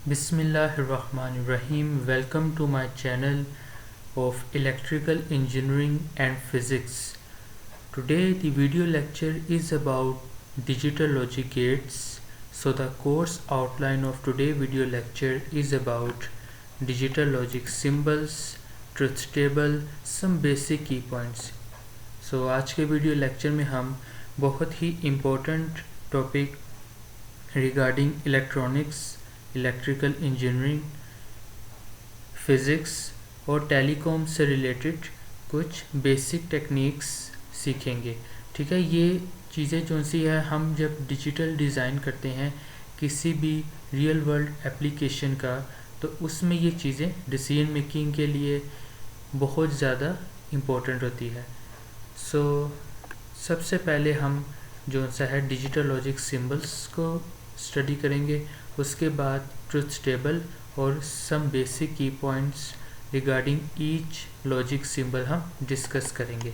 Bismillahirrahmanirrahim. Welcome to my channel of Electrical Engineering and Physics. Today the video lecture is about digital logic gates. So the course outline of today's video lecture is about digital logic symbols, truth table, some basic key points. So आज के video lecture में हम बहुत ही important topic regarding electronics, electrical engineering, physics और telecom से related कुछ basic techniques सीखेंगे। ठीक है, ये चीज़ें जो सी है हम जब डिजिटल डिज़ाइन करते हैं किसी भी रियल वर्ल्ड एप्लीकेशन का, तो उसमें ये चीज़ें डिसीजन मेकिंग के लिए बहुत ज़्यादा इम्पोर्टेंट होती है। सबसे पहले हम जो सा है डिजिटल लॉजिक सिंबल्स को स्टडी करेंगे, उसके बाद ट्रुथ टेबल और some basic key points regarding each logic symbol हम डिस्कस करेंगे।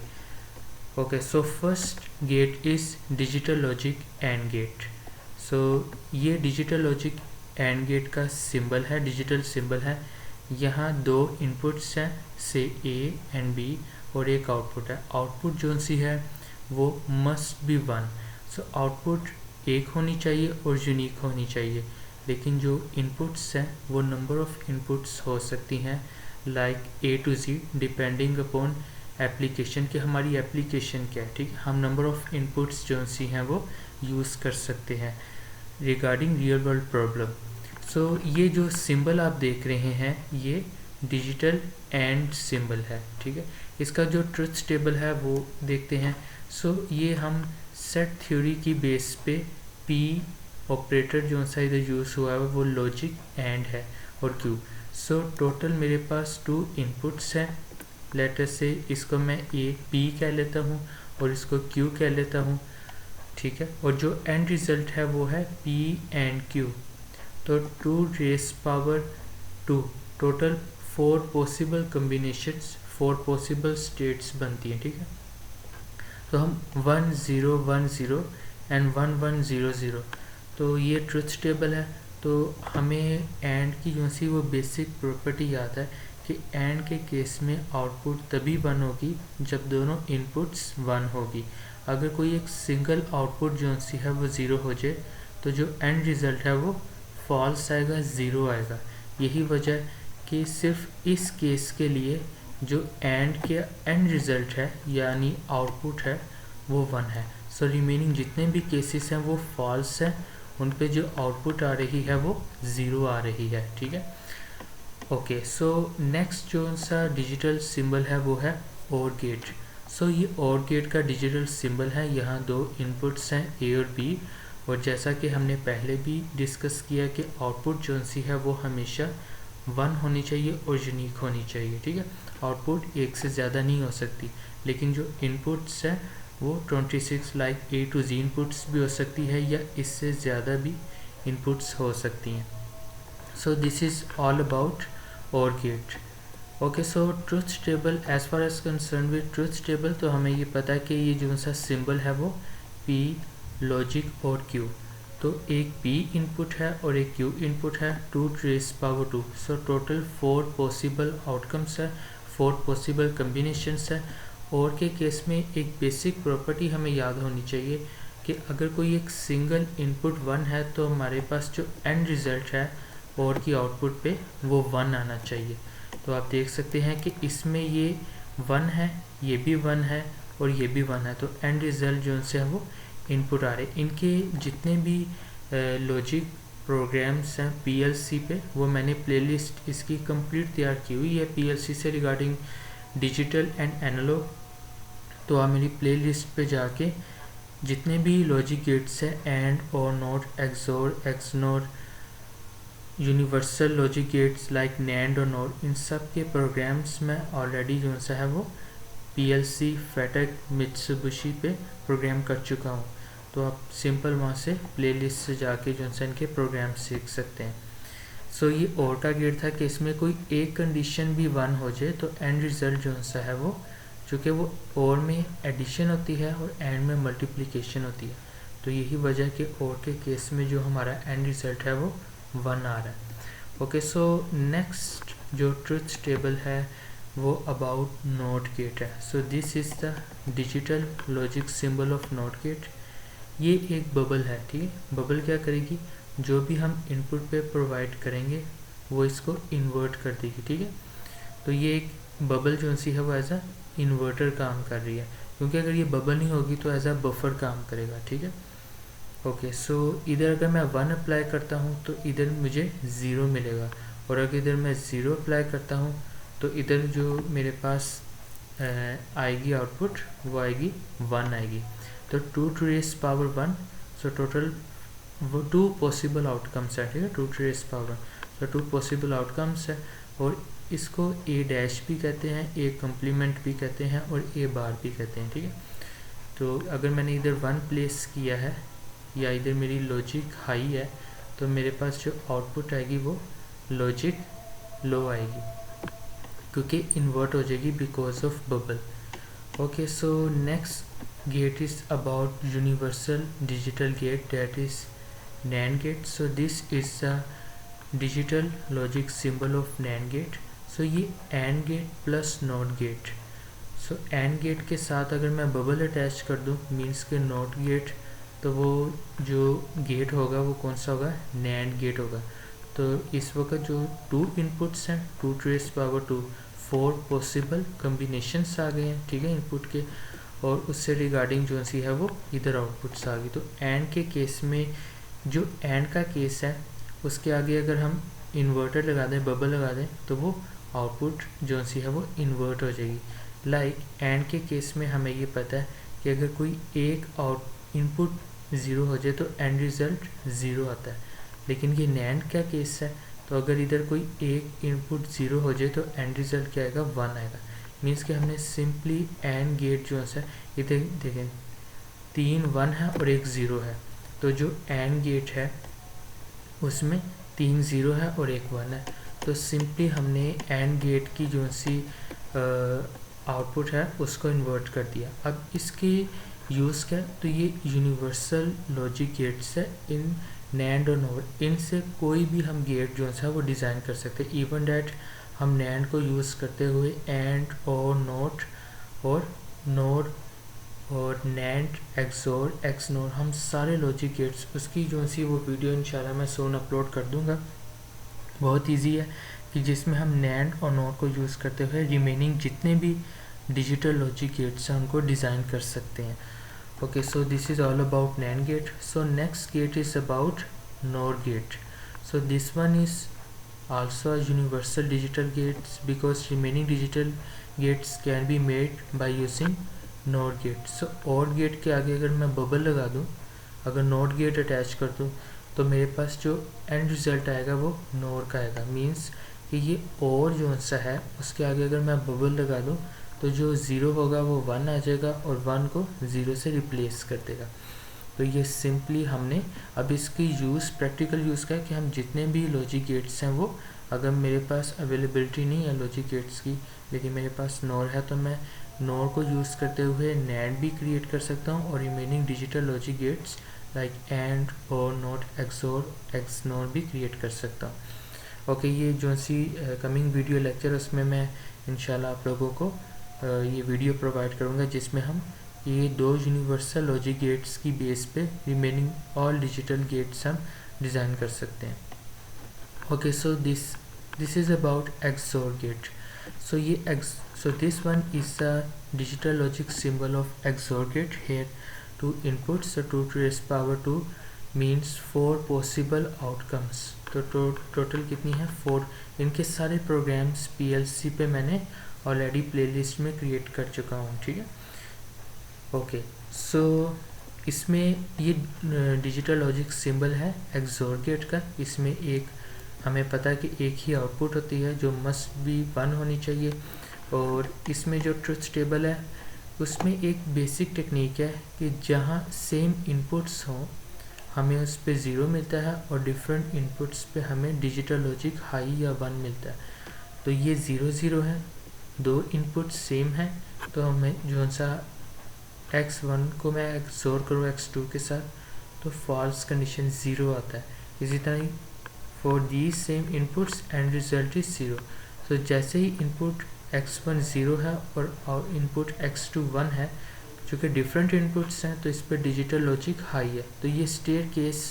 Okay, so first gate is digital logic and gate. ये डिजिटल लॉजिक एंड गेट का सिंबल है, डिजिटल सिंबल है। यहाँ दो इनपुट्स हैं, से ए एंड बी, और एक आउटपुट है। आउटपुट जो सी है वो मस्ट बी वन। आउटपुट एक होनी चाहिए और यूनिक होनी चाहिए, लेकिन जो इनपुट्स हैं वो नंबर ऑफ इनपुट्स हो सकती हैं, like A to G, depending upon application कि हमारी एप्लीकेशन क्या है। ठीक है, हम नंबर ऑफ इनपुट्स जो सी हैं वो यूज़ कर सकते हैं रिगार्डिंग रियल वर्ल्ड प्रॉब्लम। ये जो सिंबल आप देख रहे हैं ये डिजिटल एंड सिंबल है। ठीक है, इसका जो ट्रुथ टेबल है वो देखते हैं। ये हम सेट थ्योरी की बेस पे पी ऑपरेटर जो सा इधर यूज़ हुआ है वो लॉजिक एंड है और क्यू। टोटल मेरे पास टू इनपुट्स हैं। लेटर से इसको मैं ए पी कह लेता हूँ और इसको क्यू कह लेता हूँ। ठीक है, और जो एंड रिज़ल्ट है वो है पी एंड क्यू। तो 2^2 total 4 possible combinations, 4 possible states बनती हैं। ठीक है, तो हम 1 0 1 0 एंड 1 1 0 0, तो ये ट्रुथ टेबल है। तो हमें एंड की जो सी वो बेसिक प्रॉपर्टी याद है कि एंड के केस में आउटपुट तभी 1 होगी जब दोनों इनपुट्स 1 होगी। अगर कोई एक सिंगल आउटपुट जो सी है वो 0 हो जाए तो जो एंड रिज़ल्ट है वो फॉल्स आएगा, 0 आएगा। यही वजह कि सिर्फ इस केस के लिए जो एंड के एंड रिज़ल्ट है यानी आउटपुट है वो 1 है। रिमेनिंग जितने भी केसेस हैं वो फॉल्स हैं, उन पे जो आउटपुट आ रही है वो 0 आ रही है। ठीक है, ओके। नेक्स्ट जो सा डिजिटल सिंबल है वो है और गेट। ये और गेट का डिजिटल सिंबल है। यहाँ दो इनपुट्स हैं, ए और बी, और जैसा कि हमने पहले भी डिस्कस किया कि आउटपुट जो सी है वो हमेशा 1 होनी चाहिए और यूनिक होनी चाहिए। ठीक है, आउटपुट एक से ज़्यादा नहीं हो सकती, लेकिन जो इनपुट्स हैं वो 26 like A to G inputs भी हो सकती है या इससे ज़्यादा भी इनपुट्स हो सकती हैं। This is all about OR gate. Okay, truth table, as far as concern with truth table, तो हमें ये पता है कि ये जो सा सिंबल है वो पी लॉजिक और क्यू, तो एक P इनपुट है और एक Q इनपुट है, 2^2। टोटल 4 पॉसिबल आउटकम्स है, 4 पॉसिबल कम्बिनेशंस है। और के केस में एक बेसिक प्रॉपर्टी हमें याद होनी चाहिए कि अगर कोई एक सिंगल इनपुट 1 है तो हमारे पास जो एंड रिज़ल्ट है और की आउटपुट पे वो 1 आना चाहिए। तो आप देख सकते हैं कि इसमें ये 1 है, ये भी 1 है और ये भी 1 है, तो एंड रिज़ल्ट जो से वो इनपुट आ रहे। इनके जितने भी लॉजिक प्रोग्राम्स हैं पीएलसी पे, वो मैंने प्लेलिस्ट इसकी कंप्लीट तैयार की हुई है पीएलसी से रिगार्डिंग डिजिटल एंड एनालॉग। तो आप मेरी प्लेलिस्ट पे जाके जितने भी लॉजिक गेट्स हैं, AND OR NOT, XOR, XNOR, universal logic gates like NAND और नॉट, इन सब के प्रोग्राम्स में ऑलरेडी जो सा है वो पीएलसी, फेटेक, मित्सुबिशी पे प्रोग्राम कर चुका हूँ। तो आप सिंपल वहाँ से प्लेलिस्ट से जाके जो सा इनके प्रोग्राम सीख सकते हैं। ये और का गेट था कि इसमें कोई एक कंडीशन भी 1 हो जाए तो एंड रिज़ल्ट जो सा है वो, चूँकि वो और में एडिशन होती है और एंड में मल्टीप्लिकेशन होती है, तो यही वजह कि और के केस में जो हमारा एंड रिज़ल्ट है वो 1 आ रहा है। ओके, सो नेक्स्ट जो ट्रुथ टेबल है वो अबाउट नॉट गेट है. So this is the digital logic symbol of not gate. ये एक बबल है, ठीक है. बबल क्या करेगी, जो भी हम इनपुट पे प्रोवाइड करेंगे वो इसको इन्वर्ट कर देगी, ठीक है. तो ये एक बबल जो सी है वो एज अ इन्वर्टर काम कर रही है, क्योंकि अगर ये बबल नहीं होगी तो एज अ बफर काम करेगा, ठीक है. ओके, सो इधर अगर मैं 1 अप्लाई करता हूँ तो इधर मुझे 0 मिलेगा, और अगर इधर मैं 0 अप्लाई करता हूँ तो इधर जो मेरे पास आएगी आउटपुट वो आएगी 1 आएगी. तो 2 to raise power 1, so total वो 2 पॉसिबल आउटकम्स है, ठीक है. 2 to raise power 1, so 2 possible outcomes है, और इसको ए डैश भी कहते हैं, ए कम्प्लीमेंट भी कहते हैं, और ए बार भी कहते हैं, ठीक है. तो अगर मैंने इधर 1 प्लेस किया है या इधर मेरी लॉजिक हाई है तो मेरे पास जो आउटपुट आएगी वो लॉजिक लो आएगी, क्योंकि इन्वर्ट हो जाएगी because of bubble. Okay, so next gate is about universal digital gate, that is NAND gate. So this is the digital logic symbol of NAND gate. So ये AND gate plus NOT gate. So AND gate के साथ अगर मैं bubble attach कर दूँ means के NOT gate, तो वो जो गेट होगा वो कौन सा होगा, NAND गेट होगा. तो इस वक्त जो 2 इनपुट्स हैं 2 to raise power 2, 4 possible combinations आ गए हैं, ठीक है, इनपुट के, और उससे रिगार्डिंग जो सी है वो इधर आउटपुट्स आ गई. तो AND के केस में जो AND का केस है उसके आगे अगर हम इन्वर्टर लगा दें, बबल लगा दें, तो वो आउटपुट जो सी है वो इन्वर्ट हो जाएगी. लाइक AND के केस में हमें ये पता है कि अगर कोई एक इनपुट 0 हो जाए तो एंड रिज़ल्ट 0 आता है, लेकिन ये NAND का केस है, तो अगर इधर कोई एक इनपुट 0 हो जाए तो एंड रिज़ल्ट क्या आएगा, 1 आएगा. मीन्स कि हमने सिंपली AND गेट जो है इधर देखें 3 1 है और एक 0 है, तो जो AND गेट है उसमें 3 0 है और एक 1 है. तो सिंपली हमने AND गेट की जो सी आउटपुट है उसको इन्वर्ट कर दिया. अब इसकी यूज़ क्या, तो ये यूनिवर्सल लॉजिक गेट्स है इन NAND और NOR. इनसे कोई भी हम गेट जो है वो डिज़ाइन कर सकते हैं. इवन डैट हम NAND को यूज़ करते हुए AND और NOT और NOR और NAND XOR XNOR हम सारे लॉजिक गेट्स, उसकी जो सी वो वीडियो इंशाल्लाह मैं सोन अपलोड कर दूंगा. बहुत इजी है कि जिसमें हम NAND और NOR को यूज़ करते हुए रिमेनिंग जितने भी डिजिटल लॉजिक गेट्स हैं उनको डिज़ाइन कर सकते हैं. Okay, so this is all about NAND gate. So next gate is about NOR gate. So this one is also a universal digital gates because remaining digital gates can be made by using NOR gate. So OR gate के आगे अगर मैं bubble लगा दूँ, अगर NOT gate attach कर दूँ, तो मेरे पास जो एंड रिज़ल्ट आएगा वो NOR का आएगा. मीन्स कि ये OR जो सा है उसके आगे अगर मैं बबल लगा दूँ तो जो 0 होगा वो 1 आ जाएगा और 1 को 0 से रिप्लेस कर देगा. तो ये सिंपली हमने अब इसकी यूज़ प्रैक्टिकल यूज़ का है कि हम जितने भी लॉजिक गेट्स हैं वो, अगर मेरे पास अवेलेबिलिटी नहीं है लॉजिक गेट्स की लेकिन मेरे पास NOR है, तो मैं NOR को यूज़ करते हुए NAND भी क्रिएट कर सकता हूँ और remaining digital logic gates like AND और NOT XOR XNOR भी क्रिएट कर सकता हूँ. ओके, ये जो सी कमिंग वीडियो लेक्चर उसमें मैं इंशाल्लाह आप लोगों को ये वीडियो प्रोवाइड करूँगा जिसमें हम ये 2 यूनिवर्सल लॉजिक गेट्स की बेस पे रिमेनिंग ऑल डिजिटल गेट्स हम डिज़ाइन कर सकते हैं. Okay, so this is about XOR gate. So this one is the digital logic symbol of XOR gate. Here 2 inputs, so 2 to raise power 2 means 4 possible outcomes. तो टोटल कितनी है 4. इनके सारे प्रोग्राम्स PLC पे मैंने ऑलरेडी प्लेलिस्ट में create कर चुका हूँ, ठीक है. ओके, सो इसमें ये डिजिटल लॉजिक सिंबल है XOR गेट का. इसमें एक हमें पता है कि एक ही आउटपुट होती है जो मस्ट बी 1 होनी चाहिए, और इसमें जो ट्रुथ टेबल है उसमें एक बेसिक टेक्निक है कि जहाँ सेम इनपुट्स हों हमें उस पर 0 मिलता है और डिफरेंट इनपुट्स पे हमें डिजिटल लॉजिक हाई या 1 मिलता है. तो ये 0 0 है, 2 इनपुट सेम है, तो हमें जो सा x1 को मैं XOR करूँ x2 के साथ तो फॉल्स कंडीशन 0 आता है. इसी तरह for these same inputs and result is 0। तो जैसे ही इनपुट x1 0 है और इनपुट x2 1 है, जो कि डिफरेंट इनपुट्स हैं, तो इस पर डिजिटल लॉजिक हाई है। तो ये स्टेट केस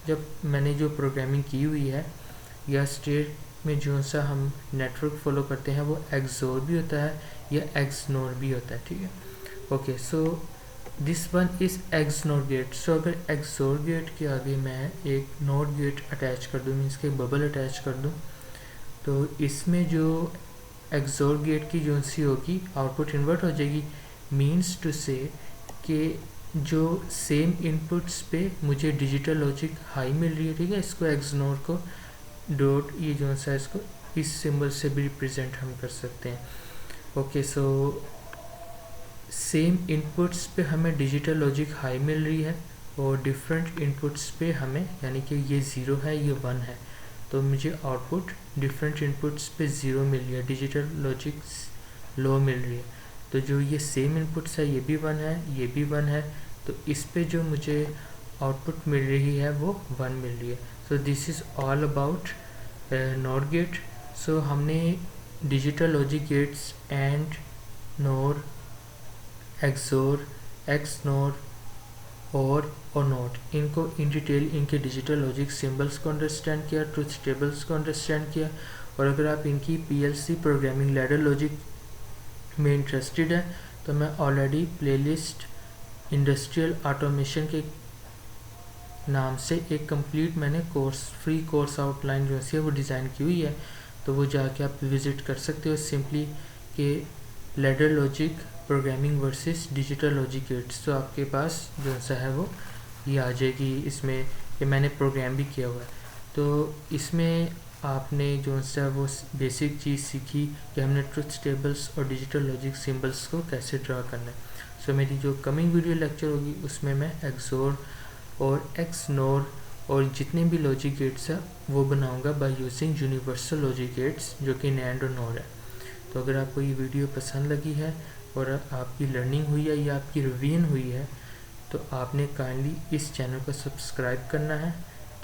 जब मैंने जो प्रोग्रामिंग की हुई है, या स्टेट में जो सा हम नेटवर्क फॉलो करते हैं वो एक्सोर भी होता है या एक्सनोर भी होता है, ठीक है। Okay, so this one is XNOR gate. So अगर एक्सोर गेट के आगे मैं एक नोट गेट अटैच कर दूँ, मीन्स के बबल अटैच कर दूँ, तो इसमें जो एक्सोर गेट की जो सी होगी आउटपुट इन्वर्ट हो जाएगी। मीन्स टू से कि जो सेम इनपुट्स पे मुझे डिजिटल लॉजिक हाई मिल रही है, ठीक है, इसको एक्सनोर को डॉट ये जो सा इसको इस सिंबल से भी रिप्रेजेंट हम कर सकते हैं। ओके, सो सेम इनपुट्स पे हमें डिजिटल लॉजिक हाई मिल रही है और डिफरेंट इनपुट्स पे हमें, यानी कि ये 0 है ये 1 है, तो मुझे आउटपुट डिफरेंट इनपुट्स पे 0 मिल रही है, डिजिटल लॉजिक लो मिल रही है। तो जो ये सेम इनपुट्स है ये भी 1 है ये भी 1 है, तो इस पे जो मुझे आउटपुट मिल रही है वो 1 मिल रही है। So this is all about NOR gate. So हमने digital logic gates and NOR, XOR, XNOR और नोट, इनको इन डिटेल इनके डिजिटल लॉजिक सिंबल्स को अंडरस्टैंड किया, ट्रुथ टेबल्स को अंडरस्टैंड किया। और अगर आप इनकी पीएलसी प्रोग्रामिंग लैडर लॉजिक में इंटरेस्टेड है तो मैं ऑलरेडी प्लेलिस्ट इंडस्ट्रियल ऑटोमेशन के नाम से एक कंप्लीट मैंने फ्री कोर्स आउटलाइन जो है वो डिज़ाइन की हुई है, तो वो जाके आप विज़िट कर सकते हो। सिंपली कि ladder logic programming versus digital logic gets, तो आपके पास जो सा है वो ये आ जाएगी। इसमें ये मैंने प्रोग्राम भी किया हुआ है, तो इसमें आपने जो सा वो बेसिक चीज़ सीखी कि हमने ट्रुथ टेबल्स और डिजिटल लॉजिक सिंबल्स को कैसे ड्रा करना है। सो मेरी जो कमिंग वीडियो लेक्चर होगी उसमें मैं एक्सोर और एक्सनोर और जितने भी लॉजिक गेट्स हैं वो बनाऊंगा by using universal logic gets, जो कि नैंड और नोर है। तो अगर आपको ये वीडियो पसंद लगी है और आपकी लर्निंग हुई है या आपकी रिवीजन हुई है, तो आपने काइंडली इस चैनल को सब्सक्राइब करना है,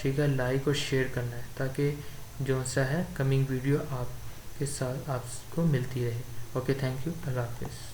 ठीक है, लाइक और शेयर करना है, ताकि जो सा है कमिंग वीडियो आपके साथ आपको मिलती रहे। ओके, थैंक यू, अल्लाह हाफिज़।